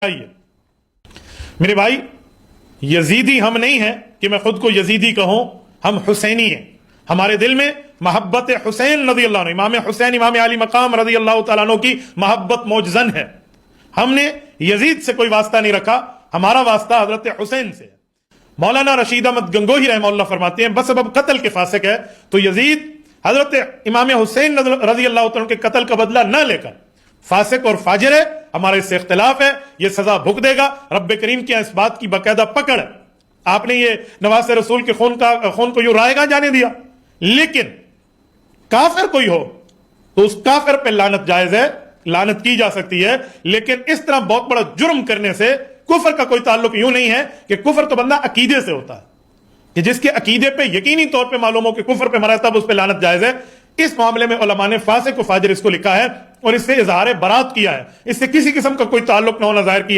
میرے بھائی، یزیدی ہم نہیں ہیں کہ میں خود کو یزیدی کہوں، ہم حسینی ہیں۔ ہمارے دل میں محبت حسین رضی اللہ عنہ، امام حسین امام علی مقام رضی اللہ تعالیٰ عنہ کی محبت موجزن ہے۔ ہم نے یزید سے کوئی واسطہ نہیں رکھا، ہمارا واسطہ حضرت حسین سے ہے۔ مولانا رشید احمد گنگوہی رحمہ اللہ فرماتے ہیں بسبب قتل کے فاسق ہے، تو یزید حضرت امام حسین رضی اللہ تعالیٰ عنہ کے قتل کا بدلہ نہ لے کر فاسق اور فاجر ہے، ہمارا اس سے اختلاف ہے، یہ سزا بھگ دے گا۔ رب کریم کی اس بات کی باقاعدہ پکڑ ہے۔ آپ نے یہ نواز رسول کے خون کو یوں رائے گاں جانے دیا، لیکن کافر کوئی ہو تو اس کافر پہ لعنت جائز ہے، لعنت کی جا سکتی ہے، لیکن اس طرح بہت بڑا جرم کرنے سے کفر کا کوئی تعلق یوں نہیں ہے کہ کفر تو بندہ عقیدے سے ہوتا ہے، کہ جس کے عقیدے پہ یقینی طور پہ معلوم ہو کہ کفر پہ مرا تب اس پہ لعنت جائز ہے۔ اس معاملے میں علماء نے فاسق و فاجر اس کو لکھا ہے اور اس سے اظہار برات کیا ہے، اس سے کسی قسم کا کوئی تعلق نہ ہونا ظاہر کیا۔